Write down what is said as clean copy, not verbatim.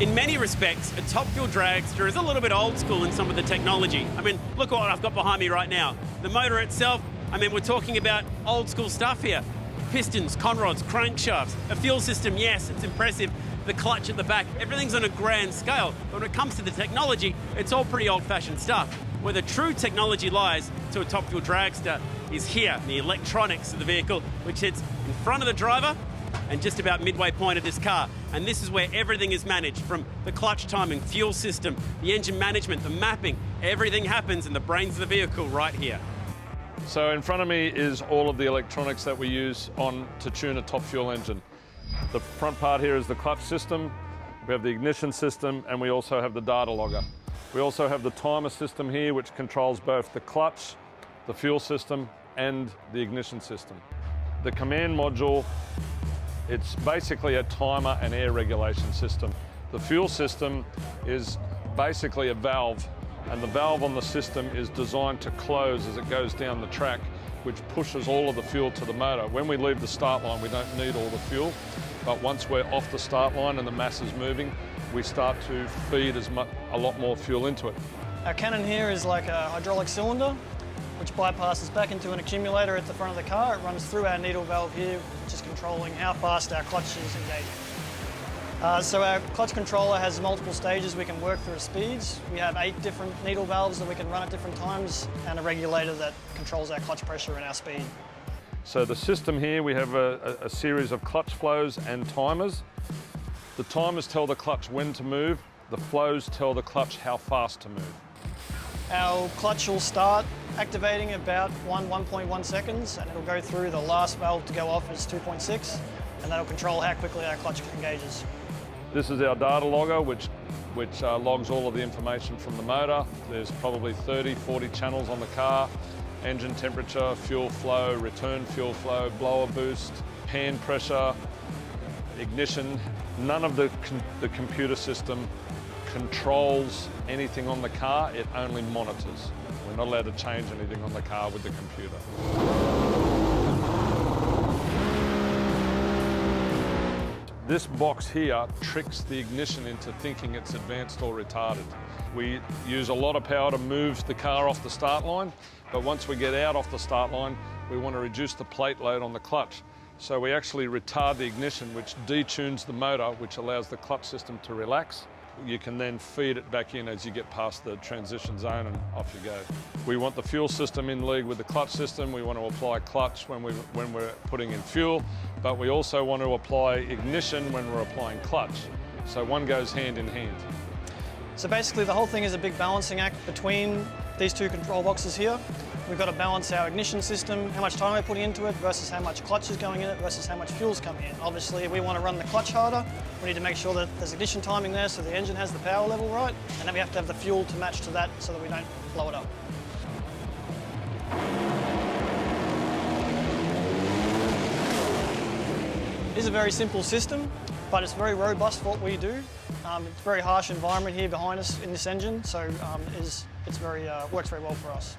In many respects, a top fuel dragster is a little bit old school in some of the technology. I mean, look what I've got behind me right now. The motor itself, I mean, we're talking about old school stuff here. Pistons, conrods, crankshafts, a fuel system, yes, it's impressive. The clutch at the back, everything's on a grand scale. But when it comes to the technology, it's all pretty old-fashioned stuff. Where the true technology lies to a top fuel dragster is here, the electronics of the vehicle, which sits in front of the driver and just about midway point of this car. And this is where everything is managed, from the clutch timing, fuel system, the engine management, the mapping. Everything happens in the brains of the vehicle right here. So in front of me is all of the electronics that we use to tune a top fuel engine. The front part here is the clutch system, we have the ignition system, and we also have the data logger. We also have the timer system here, which controls both the clutch, the fuel system, and the ignition system. The command module, it's basically a timer and air regulation system. The fuel system is basically a valve, and the valve on the system is designed to close as it goes down the track, which pushes all of the fuel to the motor. When we leave the start line, we don't need all the fuel, but once we're off the start line and the mass is moving, we start to feed a lot more fuel into it. Our cannon here is like a hydraulic cylinder, which bypasses back into an accumulator at the front of the car. It runs through our needle valve here, which is controlling how fast our clutch is engaging. So our clutch controller has multiple stages we can work through speeds. We have 8 different needle valves that we can run at different times, and a regulator that controls our clutch pressure and our speed. So the system here, we have a series of clutch flows and timers. The timers tell the clutch when to move, the flows tell the clutch how fast to move. Our clutch will start activating about 1.1 seconds, and it'll go through the last valve to go off is 2.6, and that'll control how quickly our clutch engages. This is our data logger, which logs all of the information from the motor. There's probably 30, 40 channels on the car. Engine temperature, fuel flow, return fuel flow, blower boost, pan pressure, ignition. None of the computer system controls anything on the car, it only monitors. We're not allowed to change anything on the car with the computer. This box here tricks the ignition into thinking it's advanced or retarded. We use a lot of power to move the car off the start line, but once we get out off the start line, we want to reduce the plate load on the clutch. So we actually retard the ignition, which detunes the motor, which allows the clutch system to relax. You can then feed it back in as you get past the transition zone and off you go. We want the fuel system in league with the clutch system. We want to apply clutch when we're putting in fuel, but we also want to apply ignition when we're applying clutch. So one goes hand in hand. So basically the whole thing is a big balancing act between these two control boxes here. We've got to balance our ignition system, how much time we're putting into it versus how much clutch is going in it versus how much fuel's coming in. Obviously, if we want to run the clutch harder, we need to make sure that there's ignition timing there so the engine has the power level right, and then we have to have the fuel to match to that so that we don't blow it up. It is a very simple system, but it's very robust for what we do. It's a very harsh environment here behind us in this engine, so works very well for us.